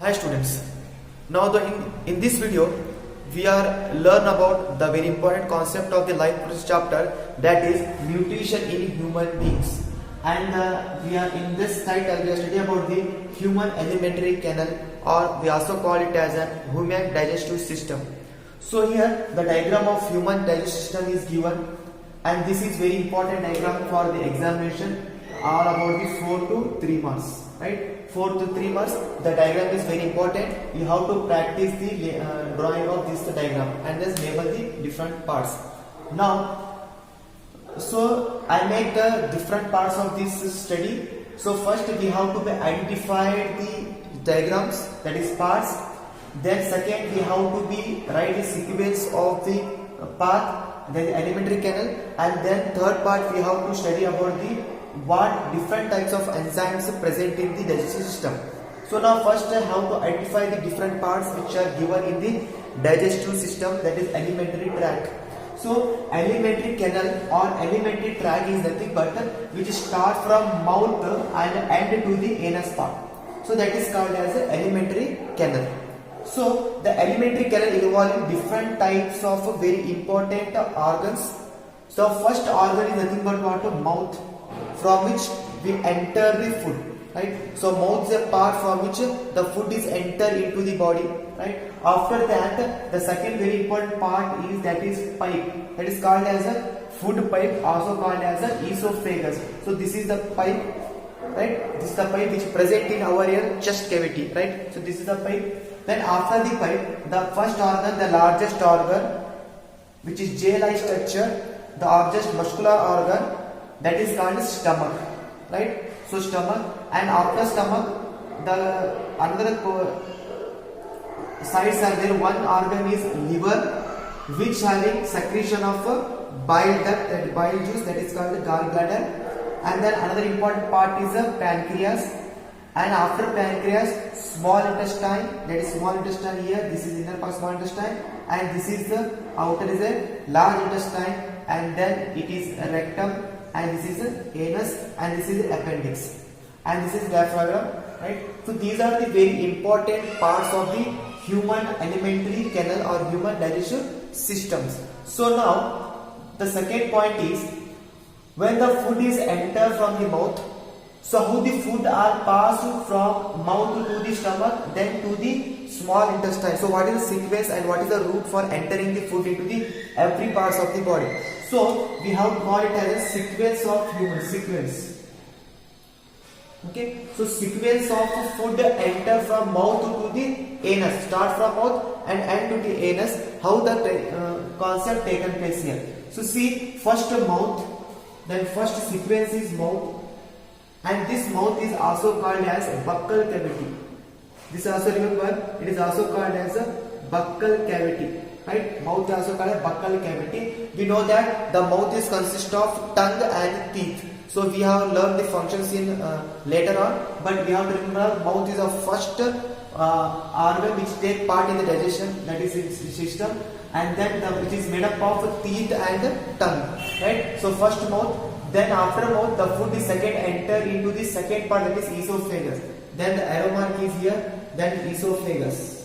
Hi students. Now in this video we are learn about the very important concept of the life process chapter, that is nutrition in human beings, and we are in this title we are studying about the human alimentary canal, or we also call it as a human digestive system. So here the diagram of human digestive system is given, and this is very important diagram for the examination, all about the 4 to 3 marks, right? 4 to 3 marks. The diagram is very important. You have to practice the drawing of this diagram and just label the different parts. Now, so I make the different parts of this study. So first we have to identify the diagrams, that is parts. Then second we have to be write the sequence of the path, then the alimentary canal, and then third part we have to study about the what different types of enzymes present in the digestive system. So now first I have to identify the different parts which are given in the digestive system, that is alimentary tract. So alimentary canal or alimentary tract is nothing but which start from mouth and end to the anus part. So that is called as a alimentary canal. So the alimentary canal involving different types of very important organs. So first organ is nothing but what? Mouth, from which we enter the food, right? So mouth is a part from which the food is enter into the body, right? After that the second very important part is, that is pipe, that is called as a food pipe, also called as a esophagus. So this is the pipe, right? This is the pipe which present in our chest cavity, right? So this is the pipe. Then after the pipe, the first organ, the largest organ, which is J-like structure, the largest muscular organ, that is called stomach, right? So stomach, and after stomach the another sides are there. One organ is liver, which having secretion of bile duct, that bile juice, that is called the gallbladder. And then another important part is the pancreas, and after pancreas small intestine, that is small intestine here, this is inner part small intestine, and this is the outer is a large intestine, and then it is a rectum, and this is the anus, and this is the appendix, and this is diaphragm, right? So these are the very important parts of the human alimentary canal or human digestive systems. So now the second point is, when the food is enter from the mouth, so how the food are passed from mouth to the stomach, then to the small intestine. So what is the sequence and what is the route for entering the food into the every parts of the body? So we have to call it as a sequence of human sequence. Okay, so sequence of food enter from mouth to the anus, start from mouth and end to the anus. How the concept taken place here? So see, first mouth, then first sequence is mouth, and this mouth is also called as buccal cavity. This also remember, it is also called as a buccal cavity, right? Mouth is also called a buccal cavity. We know that the mouth is consist of tongue and teeth. So we have learned the functions in later on, but we have to remember mouth is the first organ which take part in the digestion, that is its system, and then which is made up of teeth and tongue, right? So first mouth, then after mouth the food is second enter into the second part, that is esophagus. Then the arrow mark is here, then esophagus.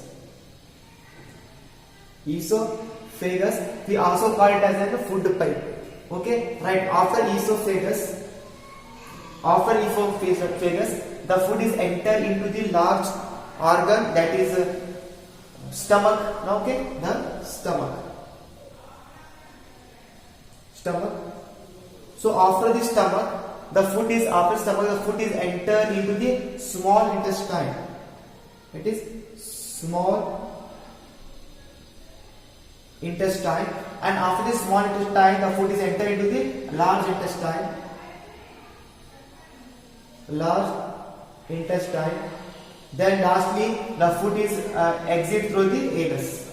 Esophagus, we also call it as a food pipe. Okay, right? After esophagus, the food is enter into the large organ, that is stomach. Okay, the stomach. So after the stomach, the food is enter into the small intestine. It is small intestine, and after the small intestine, the food is enter into the large intestine. Then lastly, the food is exit through the anus.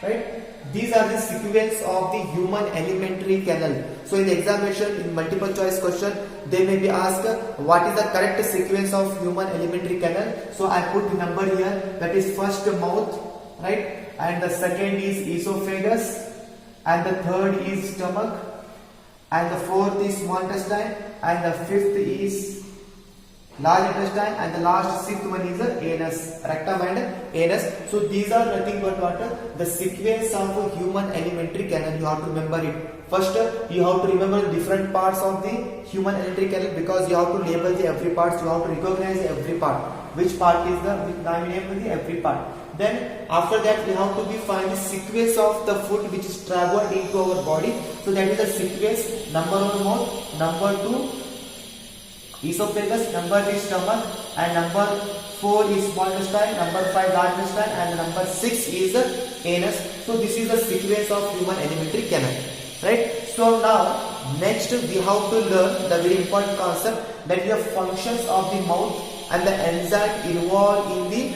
Right? These are the sequence of the human alimentary canal. So in the examination, in multiple choice question, they may be asked what is the correct sequence of human alimentary canal. So I put the number here, that is first mouth, right? And the second is esophagus, and the third is stomach, and the fourth is small intestine, and the fifth is large intestine, and the last sixth one is the anus, rectum and anus. So these are nothing but what the sequence of a human alimentary canal. You have to remember it. First, you have to remember the different parts of the human alimentary canal, because you have to label the every part. You have to recognize every part. Which part is the name the every part. Then after that we have to be find the sequence of the food which is traveled into our body. So that is the sequence. Number 1 mouth, number 2 esophagus, number 3 stomach, and number 4 is small intestine, number 5 large intestine, and number 6 is the anus. So this is the sequence of human alimentary canal, right? So now next we have to learn the very important concept, that is the functions of the mouth and the enzyme involved in the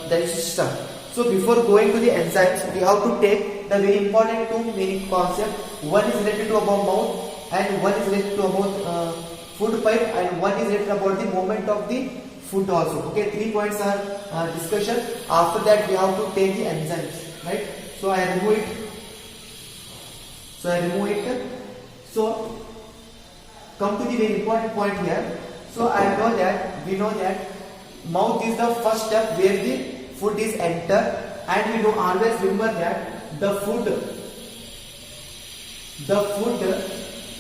digestive system. So before going to the enzymes, we have to take the very important two main concepts. One is related to about mouth, and one is related to about food pipe, and one is related about the movement of the food also. Okay, 3 points are discussion. After that we have to take the enzymes, right? So I remove it. So come to the very important point here. So we know that mouth is the first step where the food is entered, and we do always remember that the food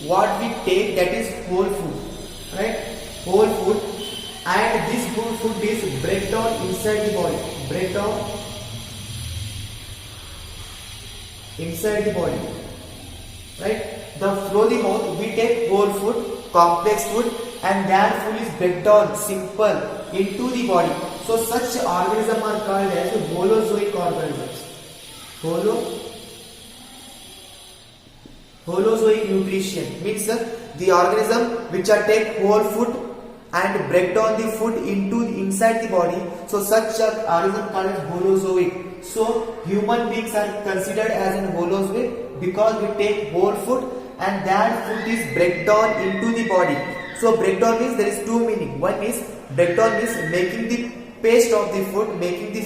what we take, that is whole food, right? Whole food, and this whole food is breakdown inside the body, right? The flow the mouth, we take whole food, complex food, and that food is breakdown simple into the body. So such organisms are called as holozoic organisms. Holozoic nutrition means the organism which are take whole food and break down the food into inside the body. So such an organism called as holozoic. So human beings are considered as an holozoic because we take whole food and that food is break down into the body. So breakdown means there is two meaning. One is breakdown means making the paste of the food, making the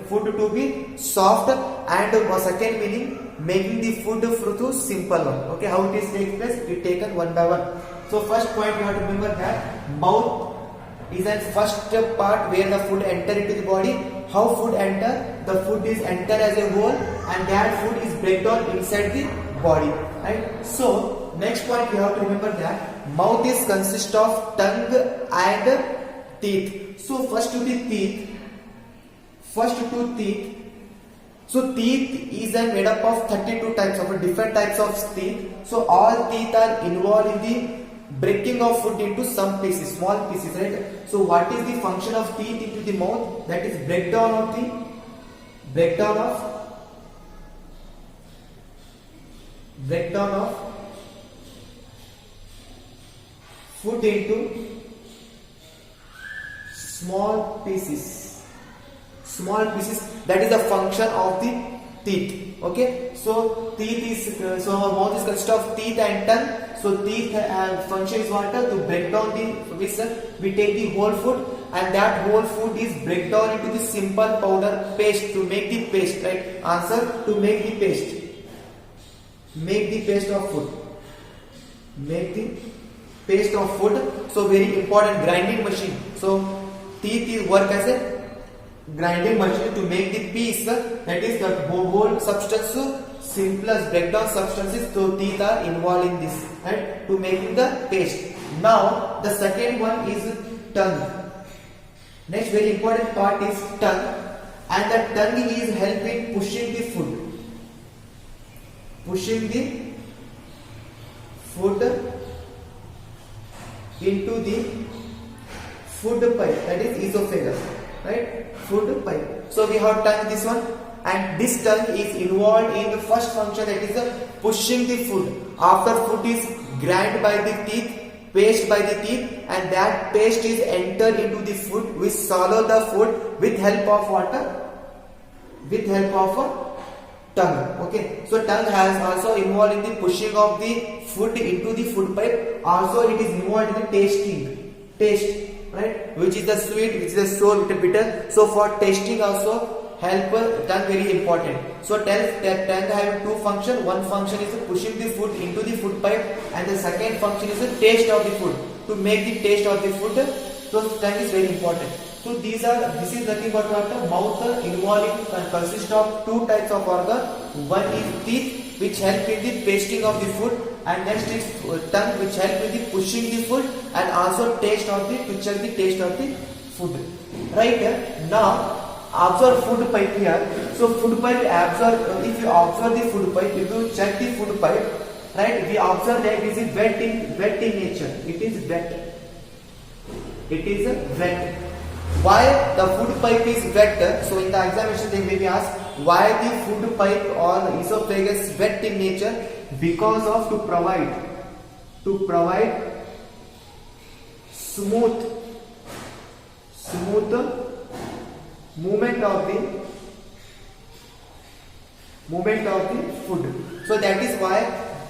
food to be soft, and second meaning making the food to simple one. Okay, how it is take place? It taken one by one. So first point you have to remember that mouth is the first part where the food enter into the body. How food enter? The food is enter as a whole, and that food is break down inside the body. Right? So next point you have to remember that mouth is consist of tongue and teeth. So first two teeth. So teeth is made up of 32 types of different types of teeth. So all teeth are involved in the breaking of food into some pieces, small pieces, right? So what is the function of teeth into the mouth? That is breakdown of food into small pieces. That is the function of the teeth. Okay, so teeth is so our mouth is consist of teeth and tongue. So teeth function is what? To break down we take the whole food, and that whole food is break down into the simple powder paste to make the paste, right? Answer: to make the paste. Make the paste of food. So very important, grinding machine. So teeth is work as a grinding machine to make the piece, that is the whole substance, simplest breakdown substances. So teeth are involved in this, right, to making the paste. Now the second one is tongue. Next very important part is tongue, and the tongue is helping pushing the food into the food pipe, that is esophagus, right? Food pipe. So we have tongue, this one, and this tongue is involved in the first function, that is pushing the food. After food is grind by the teeth, paste by the teeth, and that paste is entered into the food. We swallow the food with help of water, with help of tongue. Okay, so tongue has also involved in the pushing of the food into the food pipe. Also it is involved in the taste, right, which is the sweet, which is the sour, which is bitter. So for tasting also help tongue very important. So tongue have two functions. One function is pushing the food into the food pipe, and the second function is the taste of the food. to make the taste of the food. So tongue is very important. So this is nothing but what the mouth involving consists of two types of organ. One is teeth, which help in the pasting of the food, and next is tongue, which help in the pushing the food and also taste of the to check the taste of the food. Right now. Observe food pipe here. So food pipe absorb. If you observe the food pipe, if you check the food pipe, right? We observe that it is wet in nature. It is wet. It is wet. Why the food pipe is wet? So in the examination they may be asked why the food pipe or esophagus wet in nature? Because of to provide smooth movement of the food. So that is why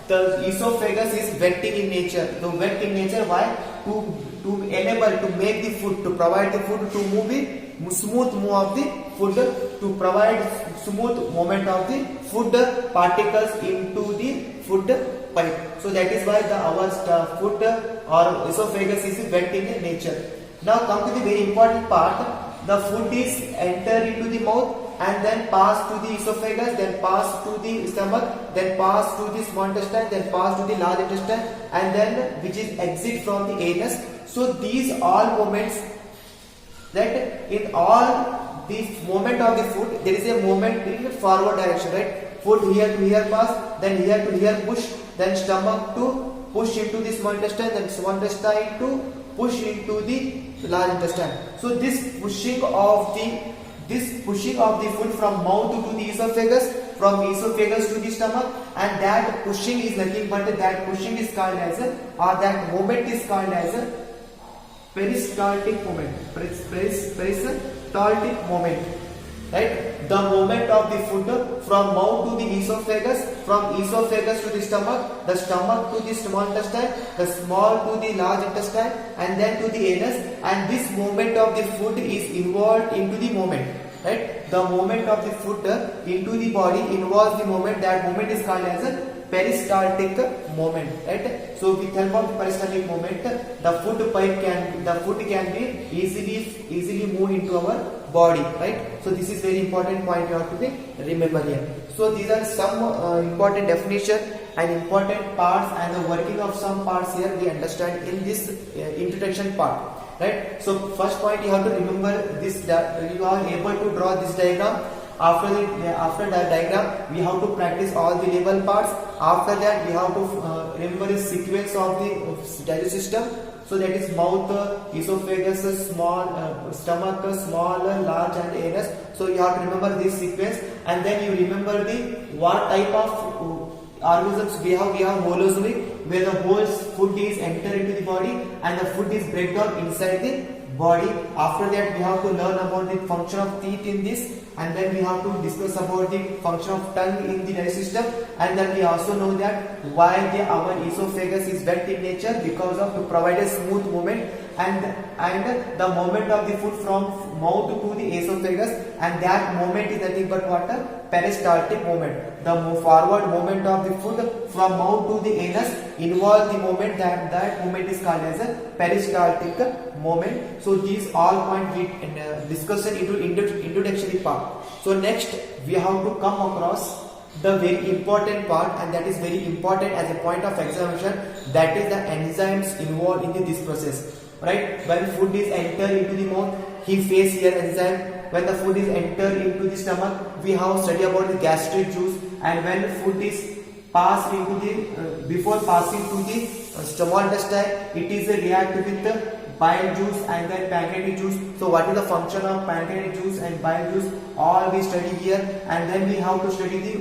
the esophagus is wetting in nature. The wet in nature, why? To enable to make the food, to provide the food to move the smooth move of the food, to provide smooth movement of the food particles into the food pipe. So that is why our food or esophagus is wet in nature. Now come to the very important part. The food is enter into the mouth and then pass to the esophagus, then pass to the stomach, then pass to the small intestine, then pass to the large intestine, and then which is exit from the anus. So these all moments, that in all the moment of the food, there is a movement in forward direction, right? Food here to here pass, then here to here push, then stomach to push into the small intestine, then small intestine to push into the large intestine. So this pushing of the food from mouth to the esophagus, from esophagus to the stomach, and that pushing is nothing but that pushing is called as that movement is called as peristaltic movement. Peristaltic movement. Right? The movement of the food from mouth to the esophagus, from esophagus to the stomach to the small intestine, the small to the large intestine, and then to the anus. And this movement of the food is involved into the movement. Right? The movement of the food into the body involves the movement. That movement is called as a peristaltic movement. Right? So with help of the peristaltic movement, the food can be easily moved into our body. Right? So this is very important point you have to remember here. So these are some important definition and important parts, and the working of some parts here we understand in this introduction part. Right? So first point you have to remember this, that you are able to draw this diagram. After the diagram we have to practice all the label parts. After that we have to remember the sequence of the digestive system. So that is mouth, esophagus, small stomach, small, large, and anus. So you have to remember this sequence, and then you remember the what type of organisms we have. We have holozoic, where the whole food is enter into the body and the food is break down inside the body. After that we have to learn about the function of teeth in this, and then we have to discuss about the function of tongue in the digestive system, and then we also know that why our esophagus is wet in nature, because of to provide a smooth movement, and the movement of the food from mouth to the esophagus, and that movement is nothing but what? Peristaltic movement. The forward movement of the food from mouth to the anus involves the movement, that movement is called as a peristaltic movement. So these all points we discussed into introductory part. So next we have to come across the very important part, and that is very important as a point of examination, that is the enzymes involved in this process. Right? When food is entered into the mouth, he face here enzyme. When the food is entered into the stomach, we have studied about the gastric juice, and when food is passed into the before passing to the small intestine, it is reacted with the bile juice and then pancreatic juice. So what is the function of pancreatic juice and bile juice? All we study here, and then we have to study the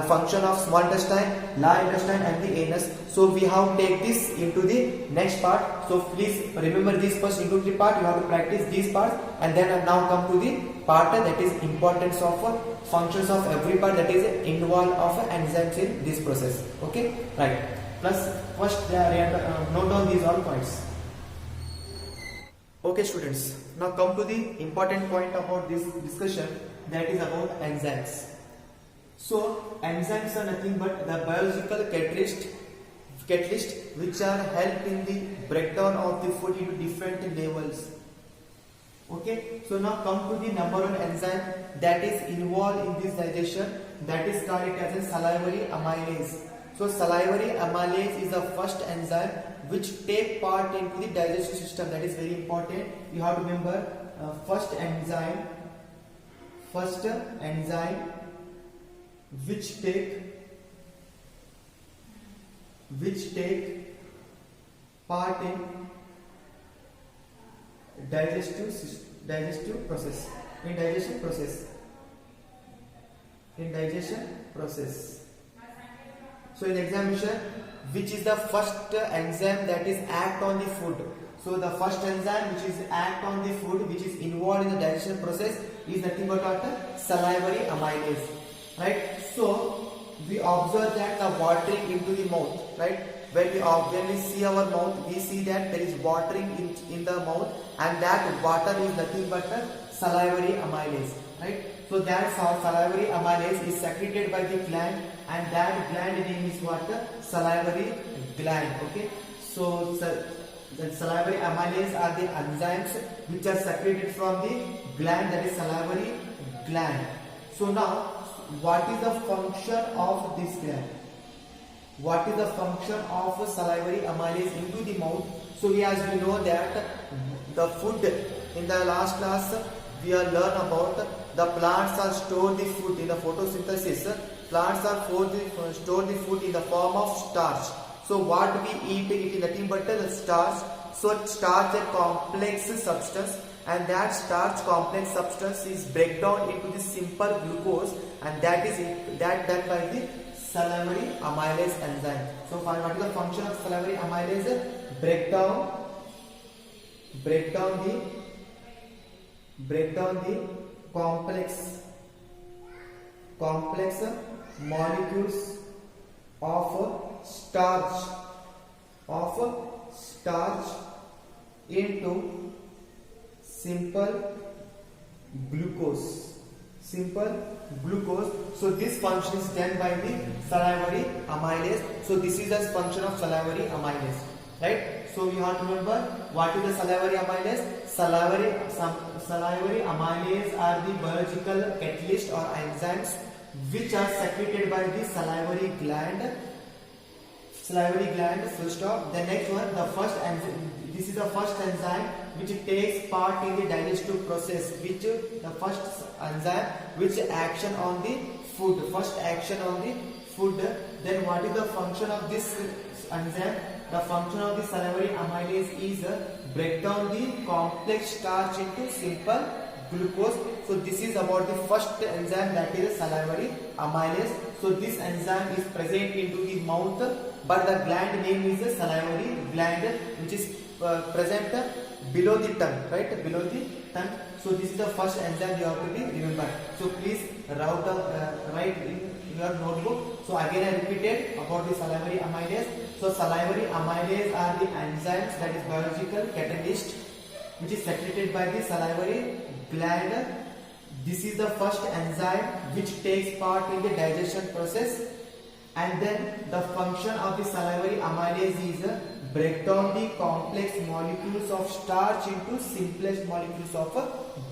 function of small intestine, large intestine, and the anus. So we have to take this into the next part. So please remember this first introductory part. You have to practice these parts, and then now come to the part that is importance of functions of every part that is involved of enzymes in this process. Okay, right? Plus first note down these all points. Okay students, now come to the important point about this discussion, that is about enzymes. So enzymes are nothing but the biological catalyst catalyst which are help in the breakdown of the food into different levels. Okay, so now come to the number one enzyme that is involved in this digestion, that is called it as a salivary amylase. So salivary amylase is the first enzyme which take part into the digestive system. That is very important. You have to remember first enzyme which take part in digestive process. So in examination, which is the first enzyme that is act on the food? So the first enzyme which is act on the food, which is involved in the digestion process, is nothing but what? Salivary amylase, right? So we observe that the watering into the mouth, right? When we see our mouth, we see that there is watering in the mouth, and that water is nothing but salivary amylase, right? So that salivary amylase is secreted by the gland, and that gland name is what? Salivary gland. Okay, so the salivary amylase are the enzymes which are secreted from the gland, that is salivary gland. So now, what is the function of this gland? What is the function of salivary amylase into the mouth? So as we know that the food, in the last class we are learn about the plants are store the food in the photosynthesis. Plants are store the food in the form of starch. So what we eat, it is nothing but the starch. So starch is a complex substance, and that starch complex substance is break down into the simple glucose, and that done by the salivary amylase enzyme. So what is the function of salivary amylase? Break down the complex molecules of starch into simple glucose. So this function is done by the salivary amylase. So this is the function of salivary amylase, right? So you have to remember what is the salivary amylase. Salivary amylase are the biological catalyst or enzymes which are secreted by the salivary gland. Full stop. The next one, this is the first enzyme which takes part in the digestive process, the first enzyme which action on the food, Then what is the function of this enzyme? The function of the salivary amylase is break down the complex starch into simple glucose. So this is about the first enzyme, that is salivary amylase. So this enzyme is present into the mouth, but the gland name is the salivary gland, which is present below the tongue, right? So this is the first enzyme you have to be remembered. So please write in your notebook. So again I repeated about the salivary amylase. So salivary amylase are the enzymes, that is biological catalyst, which is secreted by the salivary gland. This is the first enzyme which takes part in the digestion process, and then the function of the salivary amylase is break down the complex molecules of starch into simplest molecules of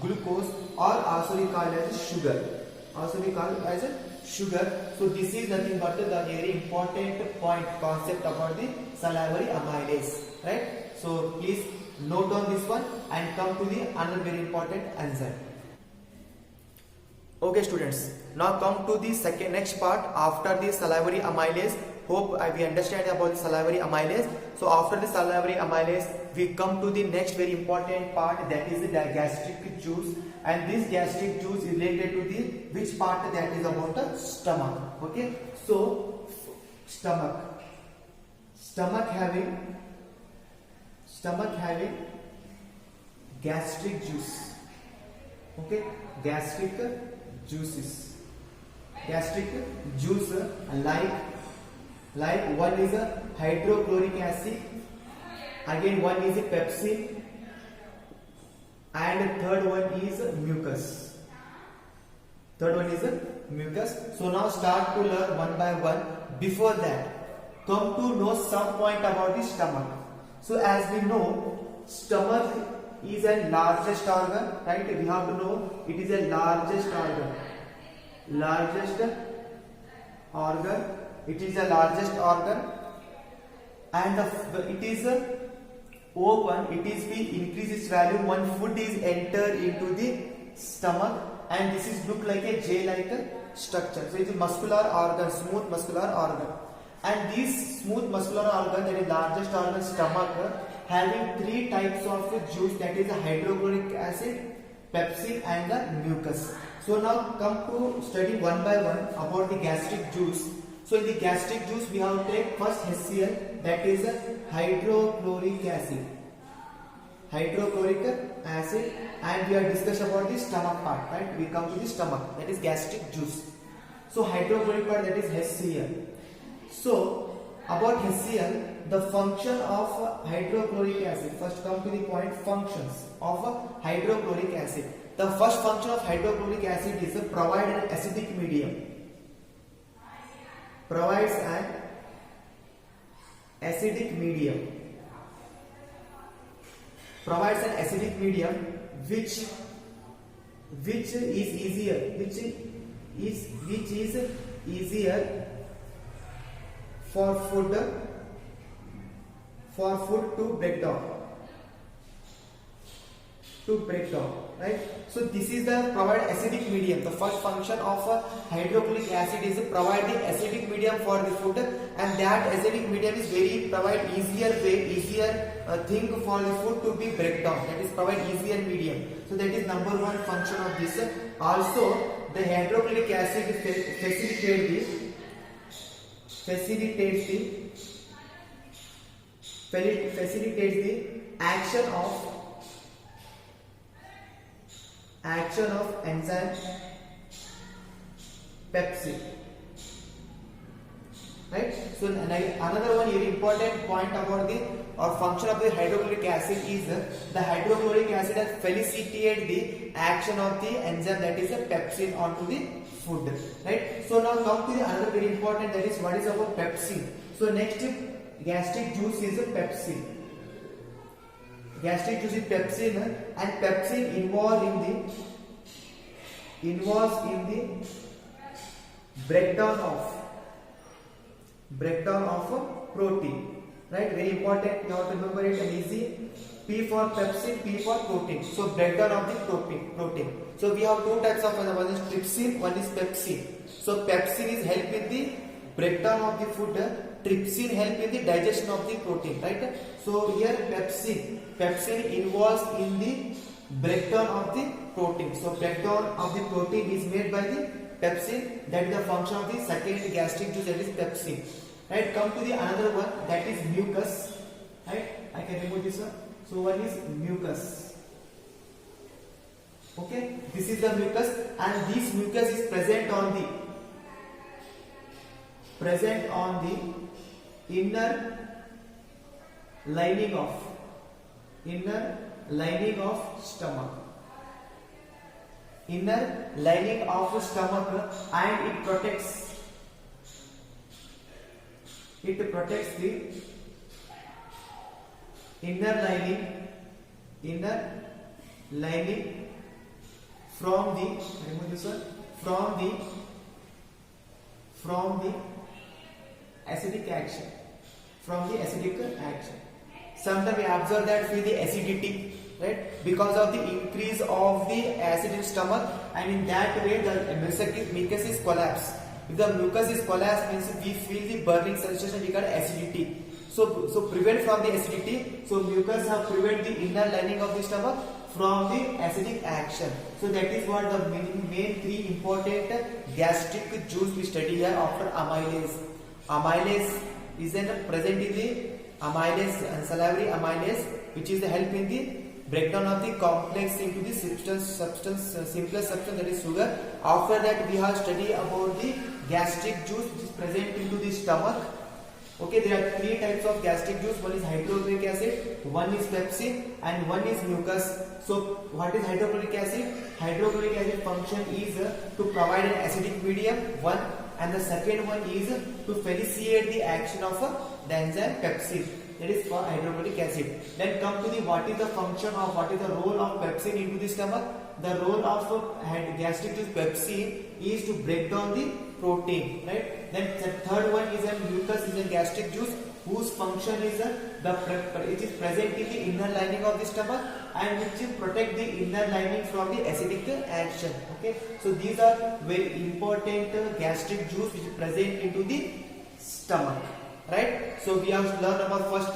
glucose, or also we call as sugar. So this is nothing but the very important concept about the salivary amylase, right? So please note on this one and come to the another very important enzyme. Okay students, now come to the next part after the salivary amylase. Hope we understand about the salivary amylase. So after the salivary amylase, we come to the next very important part, that is the gastric juice. And this gastric juice is related to the which part? That is about the stomach. Okay, so stomach having gastric juice. Okay, gastric juice like one is a hydrochloric acid, again one is a pepsin, and third one is mucus. So now start to learn one by one. Before that, come to know some point about the stomach. So as we know, stomach is a largest organ, right? We have to know it is a largest organ. It is the largest organ, and it is open. It is we increase its value when food is entered into the stomach, and this is look like a J-like structure. So it is muscular organ, smooth muscular organ, and this smooth muscular organ, that is largest organ, stomach, having three types of juice, that is hydrochloric acid, pepsin, and the mucus. So now come to study one by one about the gastric juice. So in the gastric juice we have to take first HCl, that is hydrochloric acid. And we have discussed about the stomach part, right? We come to the stomach, that is gastric juice. So hydrochloric part, that is HCl. So about HCl, the function of hydrochloric acid. First come to the point, functions of hydrochloric acid. The first function of hydrochloric acid is to provide an acidic medium. Provides an acidic medium. Provides an acidic medium which is easier for food to break down, right? So this is the provide acidic medium. The first function of hydrochloric acid is to provide the acidic medium for the food, and that acidic medium is provide easier thing for the food to be break down. That is provide easier medium. So that is number one function of this. Also, the hydrochloric acid facilitates the action of enzyme pepsin, right? So another one very important point about the function of the hydrochloric acid is the hydrochloric acid has facilitated the action of the enzyme, that is a pepsin, onto the food, right? So now come to the another very important, that is what is about pepsin. So next gastric juice is a pepsin. Gastric juice is pepsin, and pepsin involves in the breakdown of protein, right? Very important, you have to remember it and easy. P for pepsin, P for protein. So breakdown of the protein. So we have two types of one is trypsin, one is pepsin. So pepsin is help in the breakdown of the food. Trypsin help in the digestion of the protein, right? So here pepsin involves in the breakdown of the protein. So breakdown of the protein is made by the pepsin. That is the function of the second gastric juice, that is pepsin, right? Come to the another one, that is mucus, right? I can remove this one. So one is mucus. Okay, this is the mucus, and this mucus is present on the inner lining of stomach. Inner lining of stomach, and it protects the inner lining from the acidic action. Sometimes we observe that with the acidity, right? Because of the increase of the acid in stomach, and in that way the mucus is collapsed. If the mucus is collapsed, means we feel the burning sensation, we got acidity. So prevent from the acidity. So mucus have prevent the inner lining of the stomach from the acidic action. So that is what the main three important gastric juice we study here after amylase. Amylase is present in the salivary amylase, which is the help in the breakdown of the complex into the simplest substance, that is sugar. After that we have studied about the gastric juice, which is present into the stomach. Okay, there are three types of gastric juice. One is hydrochloric acid, one is pepsin, and one is mucus. So what is hydrochloric acid? Hydrochloric acid function is to provide an acidic medium, one, and the second one is to facilitate the action of the enzyme pepsin, that is for hydrochloric acid. Then come to the what is the function of, what is the role of pepsin into the stomach. The role of gastric juice pepsin is to break down the protein, right? Then the third one is a mucus is a gastric juice whose function is it is present in the inner lining of the stomach and which will protect the inner lining from the acidic action. Okay, so these are very important gastric juice which is present into the stomach, right? So we have learned about first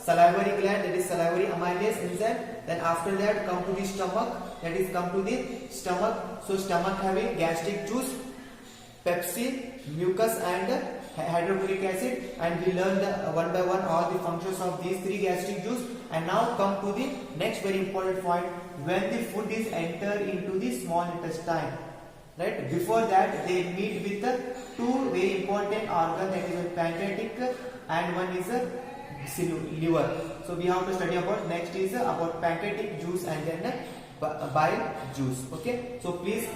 salivary gland, that is salivary amylase enzyme. Then after that come to the stomach, that is come to the stomach. So stomach having gastric juice, pepsin, mucus and hydrochloric acid, and we learned one by one all the functions of these three gastric juice. And now come to the next very important point, when the food is entered into the small intestine, right? Before that they meet with two very important organ, that is a pancreatic and one is a liver. So we have to study about, next is about pancreatic juice and then bile juice. Okay, so please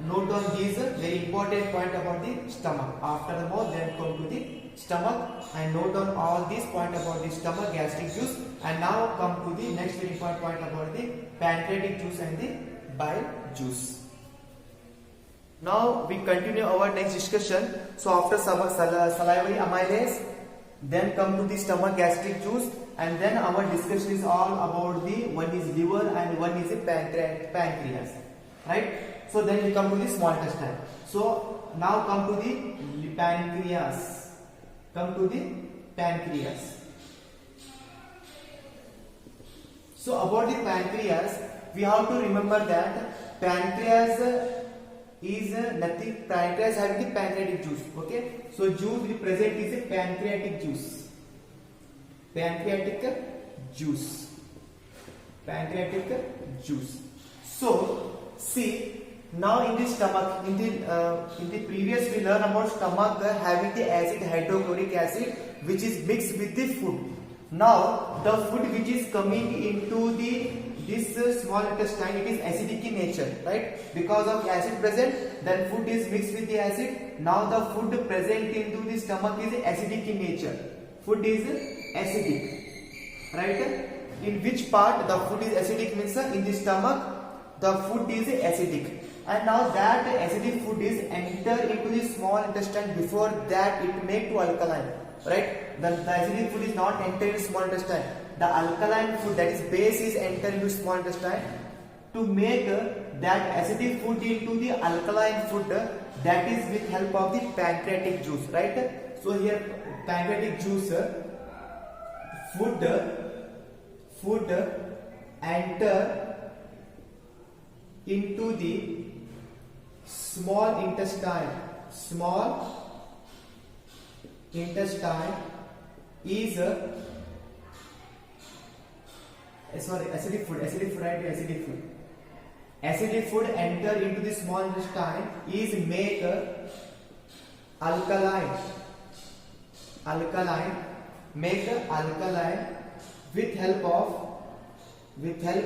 note down these very important point about the stomach. After the mouth, then come to the stomach and note down all these point about the stomach, gastric juice, and now come to the next very important point about the pancreatic juice and the bile juice. Now we continue our next discussion. So after salivary amylase, then come to the stomach, gastric juice, and then our discussion is all about the one is liver and one is a pancreas, right? So then we come to the small intestine. So now come to the pancreas. Come to the pancreas. So about the pancreas, we have to remember that pancreas is nothing. Pancreas having the pancreatic juice. Okay. So juice represent is a pancreatic juice. Pancreatic juice. Pancreatic juice. So see. Now in the stomach, in the previous we learned about stomach having the acid, hydrochloric acid, which is mixed with the food. Now the food which is coming into this small intestine, it is acidic in nature, right? Because of acid present, then food is mixed with the acid. Now the food present into the stomach is acidic in nature. Food is acidic, right? In which part the food is acidic means in the stomach the food is acidic. And now that acidic food is enter into the small intestine, before that it make to alkaline, right? The acidic food is not enter into small intestine. The alkaline food, that is base, is enter into small intestine. To make that acidic food into the alkaline food, that is with help of the pancreatic juice, right? So here pancreatic juice, food enter into the small intestine. Small intestine is acidic food, right? Acidic food enter into the small intestine is make alkaline, make alkaline with help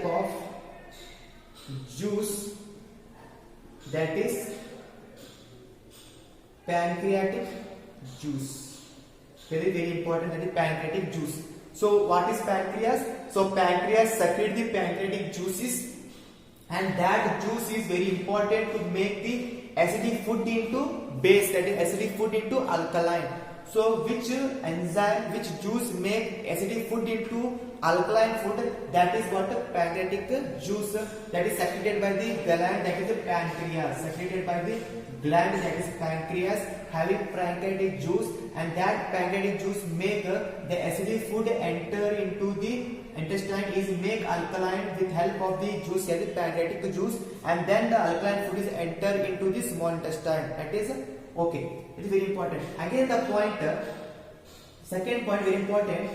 of juice, that is pancreatic juice. Very important, that is pancreatic juice. So what is pancreas? So pancreas secrete the pancreatic juices, and that juice is very important to make the acidic food into base, that is acidic food into alkaline. So which enzyme, which juice make acidic food into alkaline food? That is what pancreatic juice, that is secreted by the gland, that is the pancreas. Secreted by the gland, that is pancreas, having pancreatic juice, and that pancreatic juice make the acidic food enter into the intestine is make alkaline with help of the juice, that is pancreatic juice, and then the alkaline food is enter into the small intestine. That is okay. It is very important. Again the point, second point very important,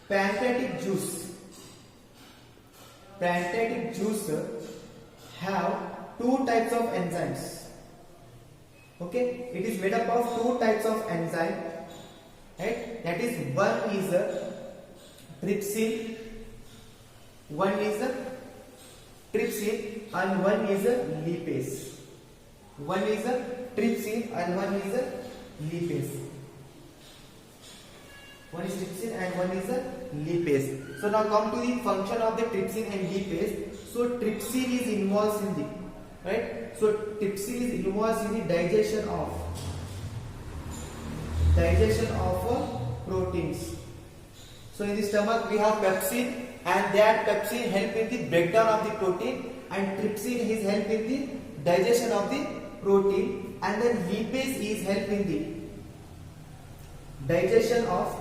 pancreatic juice. Pancreatic juice have two types of enzymes. Okay, it is made up of two types of enzyme, right? That is, one is trypsin, and one is lipase. One is a trypsin and one is a lipase. One is trypsin and one is a lipase. So now come to the function of the trypsin and lipase. So trypsin is involved in the, right? So trypsin is involved in the digestion of proteins. So in the stomach we have pepsin, and that pepsin help in the breakdown of the protein, and trypsin is help in the digestion of the protein, and then lipase is help in the digestion of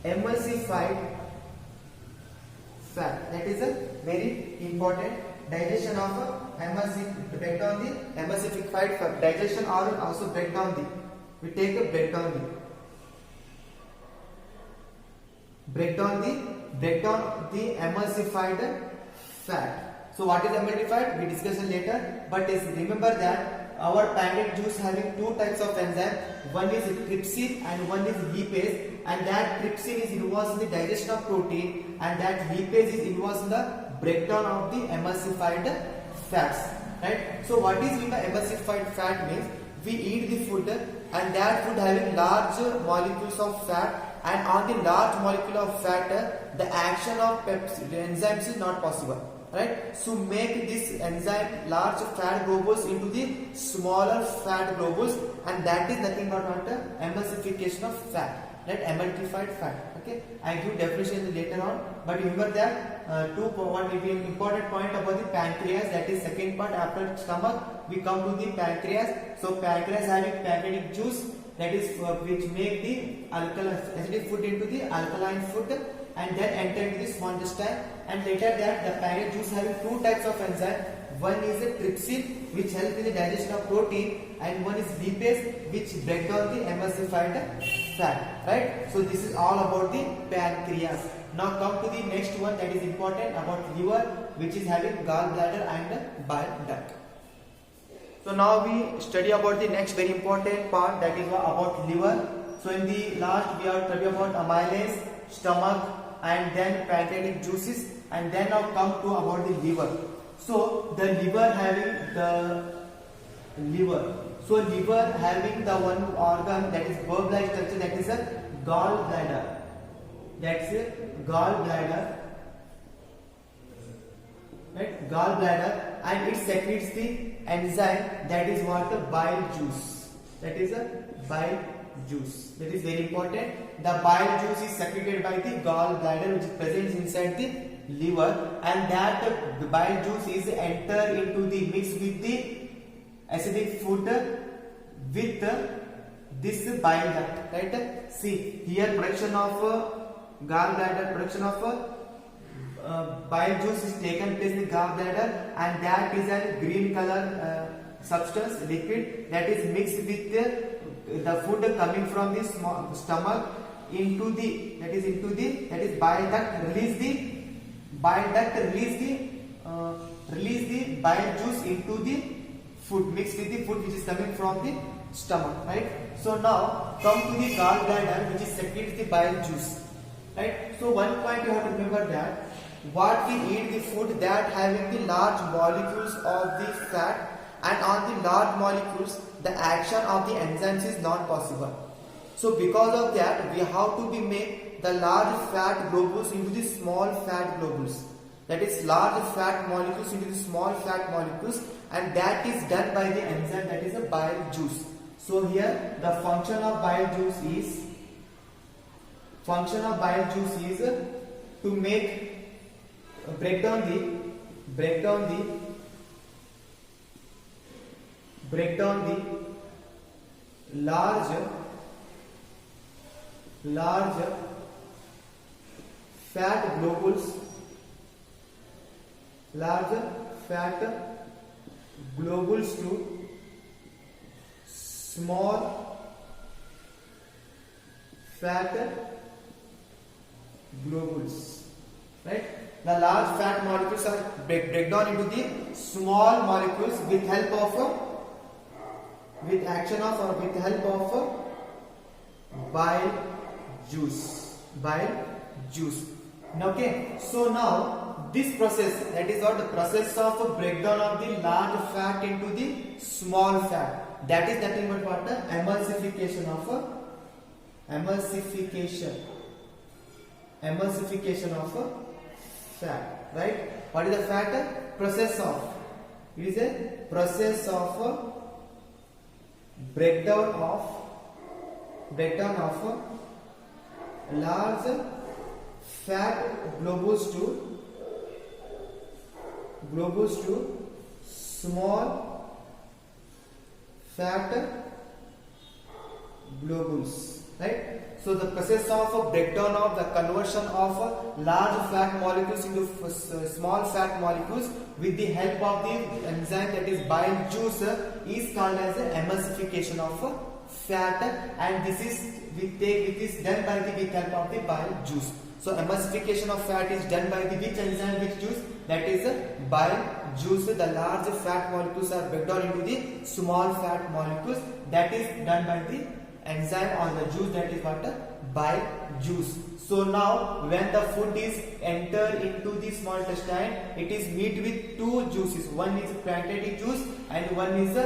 emulsified fat. That is a very important digestion of breakdown the emulsified fat. Digestion or also breakdown the, we take a breakdown the emulsified fat. So what is emulsified? We discuss it later. But remember that our pancreatic juice having two types of enzyme. One is trypsin and one is lipase. And that trypsin is involved in the digestion of protein, and that lipase is involved in the breakdown of the emulsified fats. Right? So what is in the emulsified fat means we eat the food and that food having large molecules of fat, and on the large molecule of fat the action of enzymes is not possible, right? So make this enzyme large fat globules into the smaller fat globules, and that is nothing but what emulsification of fat, right? Emulsified fat. Okay, I give definition later on, but remember that one important point about the pancreas, that is second part after stomach we come to the pancreas. So pancreas having pancreatic juice, that is which make the alkaline acidic food into the alkaline food and then enter into the small intestine, and later that the pancreatic juice having two types of enzyme. One is a trypsin which help in the digestion of protein, and one is lipase which break down the emulsified fat, right? So this is all about the pancreas. Now come to the next one, that is important, about liver, which is having gallbladder and bile duct. So now we study about the next very important part, that is about liver. So in the last we are studying about amylase, stomach, and then pancreatic juices, and then now come to about the liver. So the liver having one organ, that is bulb-like structure, that is a gallbladder. That's a gallbladder, right? Gallbladder, and it secretes the enzyme, that is what a bile juice. That is a bile juice. That is very important. The bile juice is secreted by the gallbladder, which is present inside the liver, and that the bile juice is enter into the mix with the acidic food with this bile duct, right? See here, production of gallbladder, production of bile juice is taken place in the gallbladder, and that is a green color substance, liquid, that is mixed with the food coming from the stomach into the, that is bile duct, release the bile juice into the food, mixed with the food which is coming from the stomach, right? So now come to the gallbladder, which is secretes the bile juice, right? So one point you have to remember that what we eat the food that having the large molecules of the fat, and on the large molecules the action of the enzymes is not possible. So because of that we have to be make the large fat globules into the small fat globules, that is large fat molecules into the small fat molecules, and that is done by the enzyme, that is a bile juice. So here the function of bile juice is to make break down the large fat globules to small fat globules, right? The large fat molecules are break down into the small molecules with help of bile juice. Okay, so now this process, that is what the process of breakdown of the large fat into the small fat, that is nothing but what the emulsification of fat, right? What is the fat? Process of, it is a process of breakdown of large fat globules to small fat globules, right? So the process of breakdown of the conversion of large fat molecules into small fat molecules with the help of the enzyme, that is bile juice, is called as emulsification of fat, and this is done by the with help of the bile juice. So emulsification of fat is done by the which enzyme, which juice? That is bile juice. The large fat molecules are break down into the small fat molecules, that is done by the enzyme or the juice, that is what? Bile juice. So now when the food is enter into the small intestine, it is meet with two juices. One is pancreatic juice and one is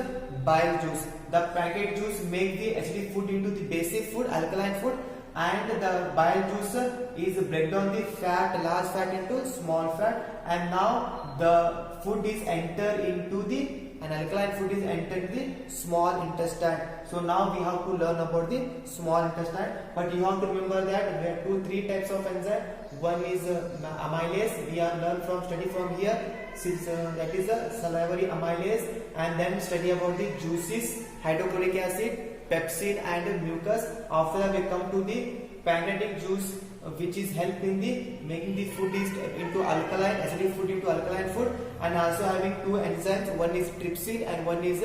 bile juice. The pancreatic juice make the acidic food into the basic food, alkaline food, and the bile juice is break down the fat, large fat into small fat, and now the food is enter into the and alkaline food is entered the small intestine. So now we have to learn about the small intestine, but you have to remember that we have three types of enzyme. One is amylase, we are learn from study from here, since that is a salivary amylase, and then study about the juices, hydrochloric acid, pepsin and mucus. After that we come to the pancreatic juice, which is help in the making the food is into alkaline, acidic food into alkaline food, and also having two enzymes, one is trypsin and one is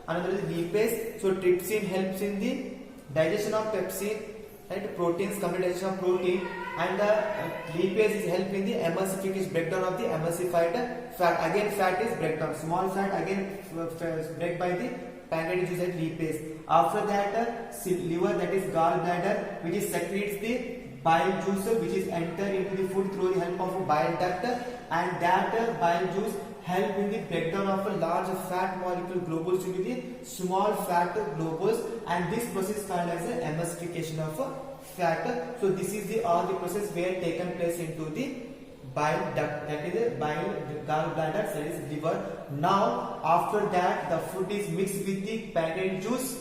another is lipase. So trypsin helps in the digestion of pepsin, right, proteins, complete digestion of protein, and lipase is help in the emulsification, breakdown of the emulsified fat. Again fat is breakdown, small fat again break by the pancreatic juice and lipase. After that liver, that is gallbladder, which is secretes the bile juice, which is enter into the food through the help of a bile duct, and that bile juice help in the breakdown of a large fat molecule globules into the small fat globules, and this process is called as a emulsification of fat. So this is the all the process where taken place into the bile duct, that is a bile gallbladder, that is liver. Now after that the food is mixed with the pancreatic juice,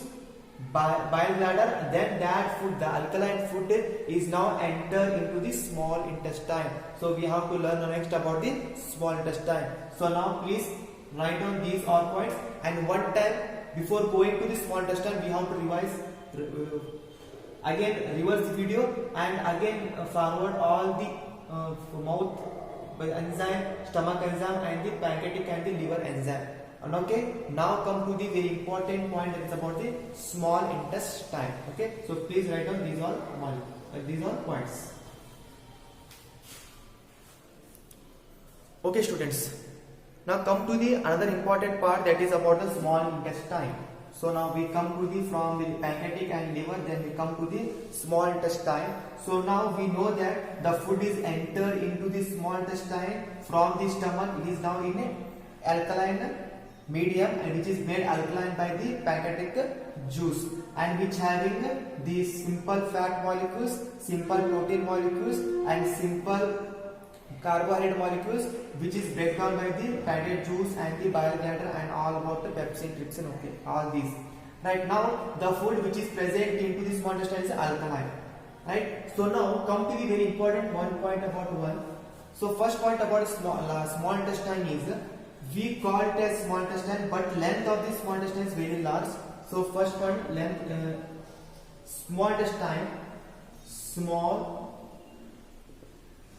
bile bladder, then that food, the alkaline food, is now enter into the small intestine. So we have to learn next about the small intestine. So now please write down these all points, and one time before going to the small intestine we have to revise again, reverse the video and again forward all the mouth enzyme, stomach enzyme, and the pancreatic and the liver enzyme. And okay, now come to the very important point, that is about the small intestine. Okay, so please write down these all points. Okay students, now come to the another important part, that is about the small intestine. So now we come to the from the pancreatic and liver, then we come to the small intestine. So now we know that the food is enter into the small intestine from the stomach. It is now in a alkaline medium, and which is made alkaline by the pancreatic juice, and which having the simple fat molecules, simple protein molecules, and simple carbohydrate molecules, which is break down by the pancreatic juice and the bile bladder and all about the pepsin, trypsin, okay, all these. Right, now the food which is present into the small intestine is alkaline. Right, so now come to the very important one point about one. So first point about small intestine is, we call it as small intestine, but length of the small intestine is very large. So first point, length, small intestine, small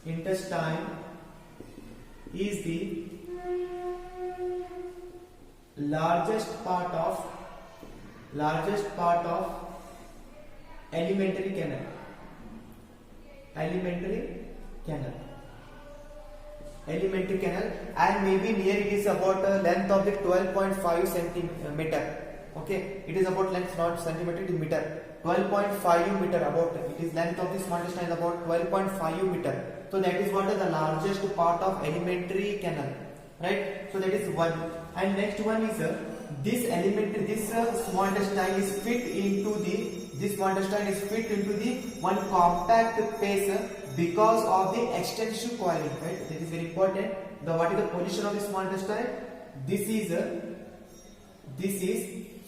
intestine is the largest part of alimentary canal. Alimentary canal, and maybe near it is about length of the 12.5 centimeter. Okay, it is about length, not centimeter, it is meter. 12.5 meter about, it is length of the small intestine is about 12.5 meter. So that is what is the largest part of alimentary canal, right? So that is one. And next one is this alimentary, this small intestine is fit into the one compact space because of the extensive coiling, right? That is very important. The what is the position of the small intestine? This is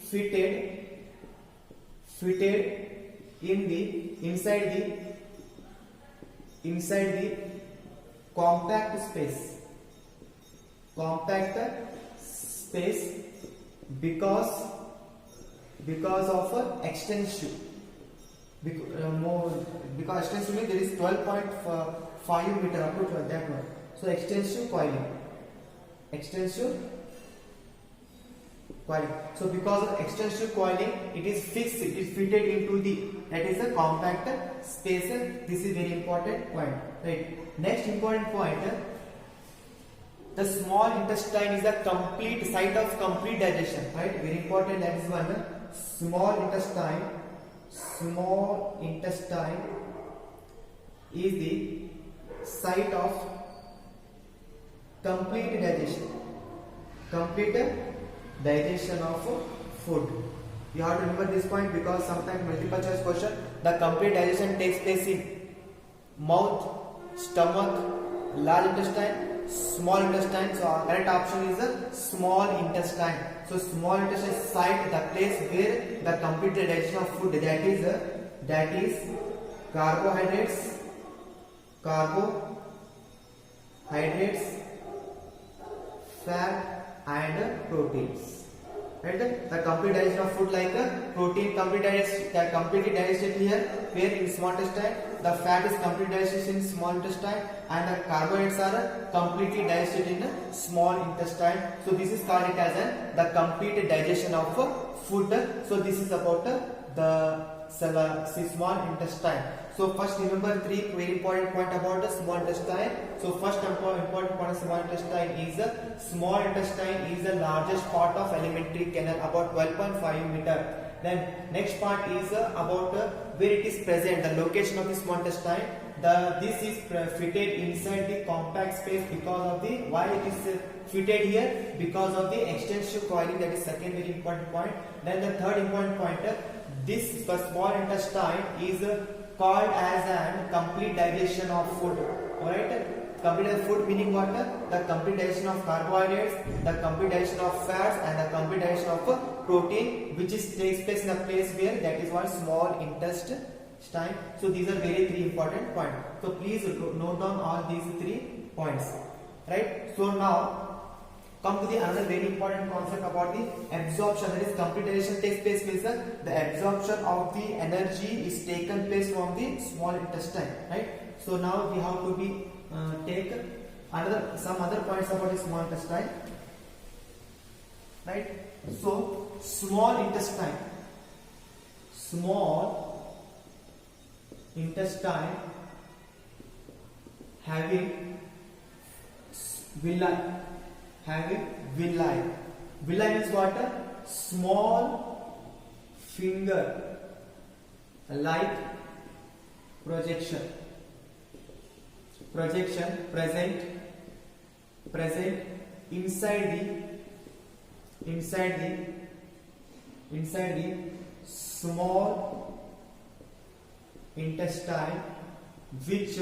fitted in the inside the compact space because of extension, because extension means there is 12.5 meter up to 12, that one. So extensive coiling. So because of extensive coiling, it is fixed, it is fitted into the, that is a compact space. This is very important point, right? Next important point, the small intestine is the complete site of complete digestion, right? Very important, that is one. Small intestine is the site of complete digestion of food. You have to remember this point because sometimes multiple choice question, the complete digestion takes place in mouth, stomach, large intestine, small intestine. So our correct option is the small intestine. So small intestine is site, the place where the complete digestion of food, that is carbohydrates, fat and proteins, right? The complete digestion of food, like protein completely digested here, where in small intestine, the fat is completely digested in small intestine, and the carbohydrates are completely digested in small intestine. So this is called it as the complete digestion of food. So this is about the small intestine. So first remember three very important point about the small intestine. So first important point of small intestine is the largest part of alimentary canal, about 12.5 meter. Then next part is about where it is present, the location of the small intestine. This is fitted inside the compact space because of the, why it is fitted here, because of the extensive coiling. That is second very important point. Then the third important point, this small intestine is called as a complete digestion of food. Alright, complete food meaning what? The complete digestion of carbohydrates, the complete digestion of fats, and the complete digestion of protein, which takes place in a place where, that is what, small intestine. So these are very three important points. So please note down all these 3 points, right? So now come to the another very important concept about the absorption. That is complete digestion takes place means the absorption of the energy is taken place from the small intestine, right? So now we have to take some other points about the small intestine, right? So small intestine having villi. Villi means what? Small finger like projection present inside the small intestine, which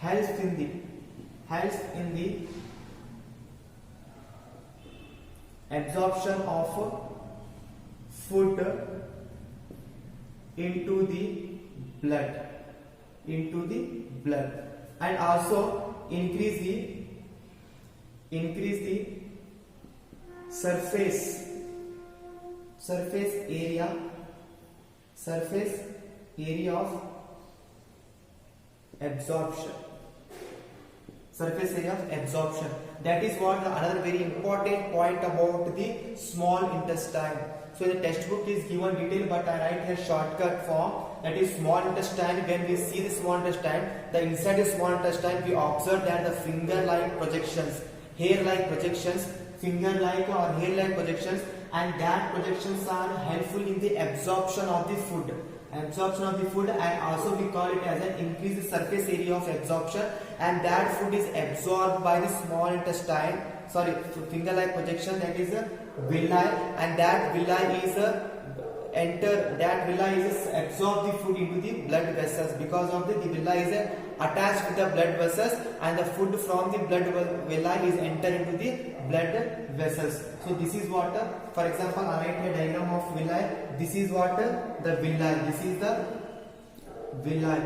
helps in the absorption of food into the blood, and also increase the surface area of absorption. That is what another very important point about the small intestine. So the textbook is given detail, but I write here shortcut form. That is small intestine. When we see the small intestine, the inside the small intestine, we observe that the finger-like projections, hair-like projections, finger-like or hair-like projections, and that projections are helpful in the absorption of the food. absorption of the food, and also we call it as an increased surface area of absorption, and that food is absorbed by the small intestine, sorry, finger-like projection, that is a villi, and that villi is absorb the food into the blood vessels. Because of the villi is attached with the blood vessels, and the food from the blood villi is enter into the blood vessels. So this is what, for example, I write a diagram of villi. This is what the villi. This is the villi,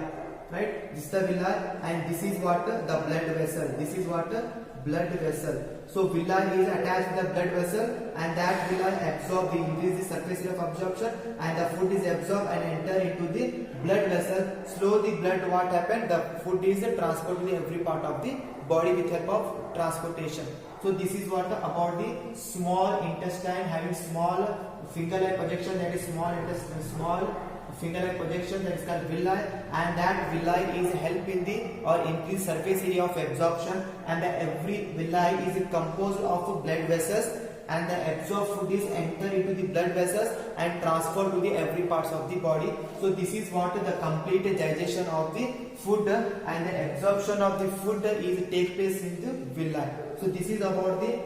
right? This is the villi, and this is what the blood vessel. This is what blood vessel. So villi is attached to the blood vessel, and that villi absorb the increase the surface area of absorption, and the food is absorbed and enter into the blood vessel. Slow the blood, what happened? The food is transported to every part of the body with help of transportation. So this is what about the small intestine having small finger-like projection, that is small intestine, small finger-like projection, that is called villi, and that villi is help in the or increase surface area of absorption, and every villi is composed of blood vessels, and the absorbed food is enter into the blood vessels and transfer to the every parts of the body. So this is what the complete digestion of the food and the absorption of the food is take place in the villi. So this is about the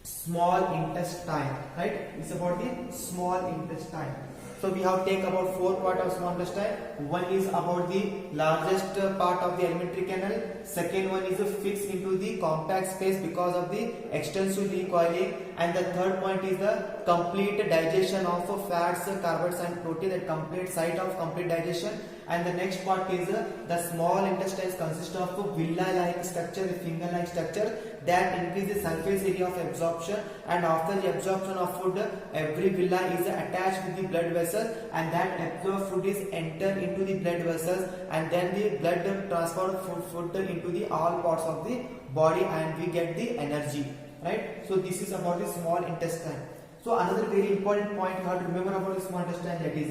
small intestine, right? It's about the small intestine. So we have take about 4 parts of small intestine. One is about the largest part of the alimentary canal. Second one is fixed into the compact space because of the extensive recoiling. And the third point is the complete digestion of fats, carbohydrates and protein, that complete site of complete digestion. And the next part is the small intestines consist of villi-like structure, finger-like structure, that increases surface area of absorption, and after the absorption of food, every villi is attached with the blood vessel, and that absorbed food is enter into the blood vessels, and then the blood transfer food into the all parts of the body, and we get the energy, right? So this is about the small intestine. So another very important point you have to remember about the small intestine, that is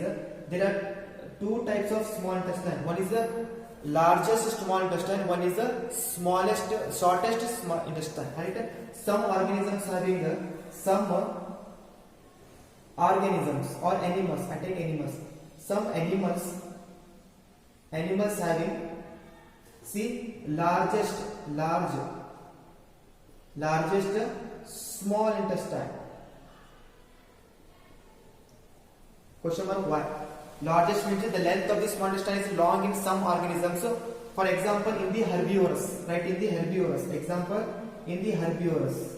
there are 2 types of small intestine. One is the largest small intestine, one is the smallest, shortest small intestine, right? Some organisms having some organisms or animals, I take animals. Some animals having, see, largest small intestine. Question mark, why? Largest means the length of the small intestine is long in some organisms. So, for example, in the herbivorous, right? In the herbivorous, example, in the herbivorous.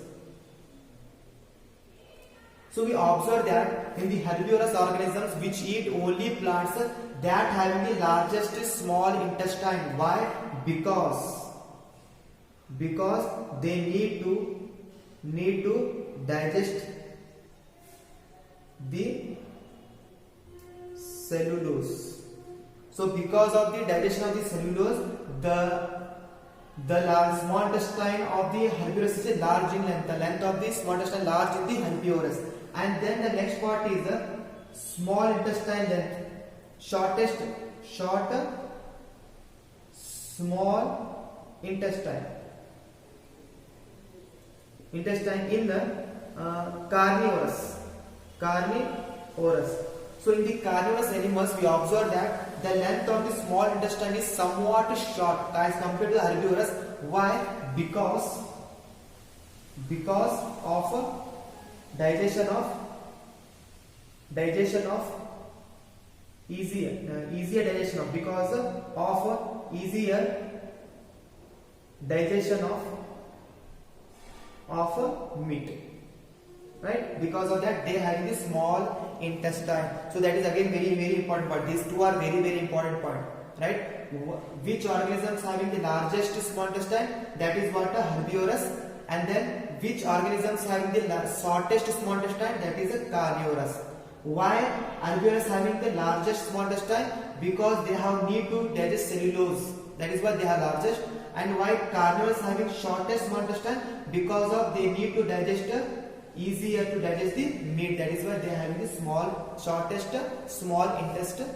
So we observe that in the herbivorous organisms which eat only plants, that having the largest small intestine. Why? Because they need to digest the cellulose. So because of the digestion of the cellulose, the large small intestine of the herbivorous is large in length. The length of the small intestine large in the herbivorous. And then the next part is the small intestine length, short small intestine in carnivorous. So in the carnivorous animals, we observe that the length of the small intestine is somewhat short as compared to the herbivorous. Why? Because of digestion of easier digestion of, because of easier digestion of meat, right? Because of that they have the small intestine. So that is again very important point. These two are very important point, right? Which organisms having the largest small intestine? That is what a herbivorous. And then which organisms having the shortest small intestine? That is a carnivorous. Why herbivorous having the largest small intestine? Because they have need to digest cellulose. That is why they are largest. And why carnivorous having shortest small intestine? Because of they need to digest easier to digest the meat. That is why they are having the shortest small intestine.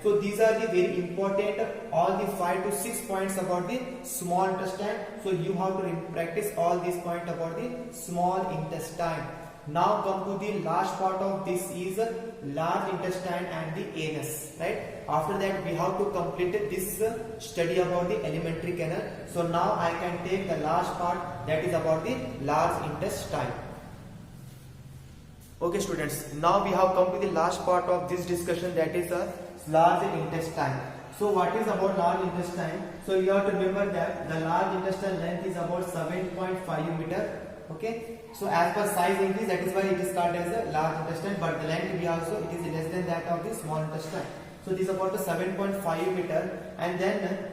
So these are the very important all the 5 to 6 points about the small intestine. So you have to practice all these points about the small intestine. Now come to the last part of this is large intestine and the anus, right? After that we have to complete this study about the alimentary canal. So now I can take the last part, that is about the large intestine. Okay students, now we have come to the last part of this discussion, that is the large intestine. So what is about large intestine? So you have to remember that the large intestine length is about 7.5 meter. Okay, so as per size increase, that is why it is called as a large intestine, but the length we also, it is less than that of the small intestine. So this is about the 7.5 meter, and then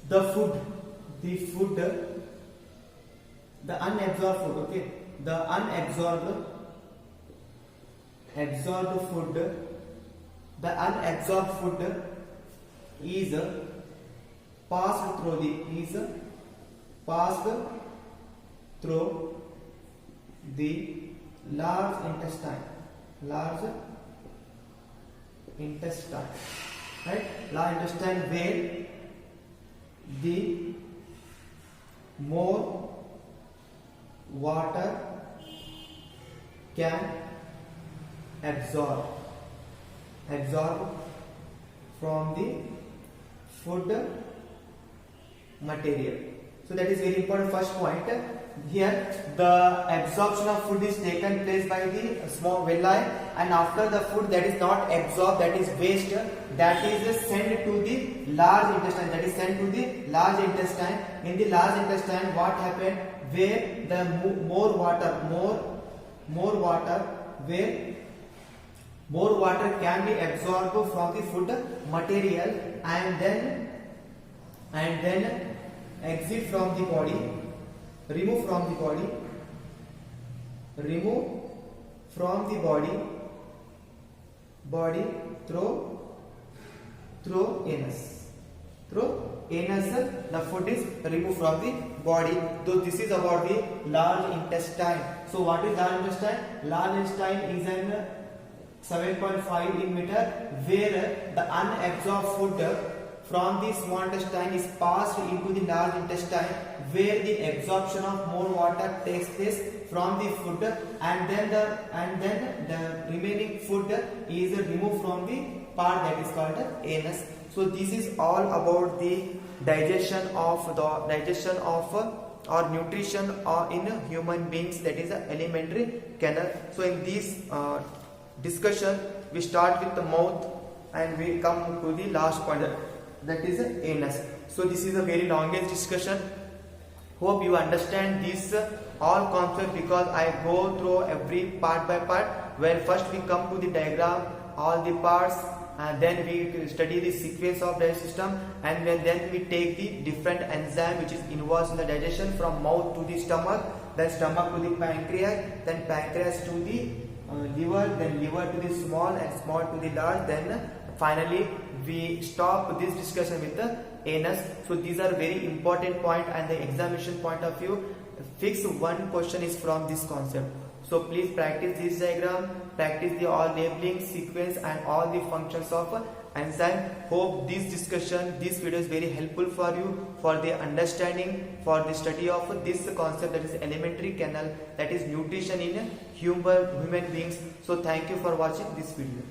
the food, the unabsorbed food, okay, the unabsorbed food is passed through the large intestine, right? Large intestine, where the more water can absorb from the food material. So that is very important first point. Here the absorption of food is taken place by the small villi, and after the food that is not absorbed, that is waste, that is sent to the large intestine, In the large intestine what happened, where the more water can be absorbed from the food material, and then exit from the body, remove from the body through anus. The food is removed from the body. So this is about the large intestine. So what is large intestine? Large intestine is an 7.5 in meter, where the unabsorbed food from the small intestine is passed into the large intestine, where the absorption of more water takes place from the food, and then the remaining food is removed from the part that is called anus. So this is all about the digestion of or nutrition in human beings, that is the alimentary canal. So in this discussion we start with the mouth and we come to the last point, that is the anus. So this is a very longest discussion. Hope you understand this all concept, because I go through every part by part, where first we come to the diagram, all the parts, and then we study the sequence of the system, and then we take the different enzyme which is involved in the digestion, from mouth to the stomach, then stomach to the pancreas, then pancreas to the liver, then liver to the small, and small to the large, then finally we stop this discussion with the anus. So these are very important point, and the examination point of view, fix one question is from this concept. So please practice this diagram, practice the all labeling, sequence, and all the functions of enzyme. Hope this discussion, this video is very helpful for you, for the understanding, for the study of this concept, that is alimentary canal, that is nutrition in human beings. So thank you for watching this video.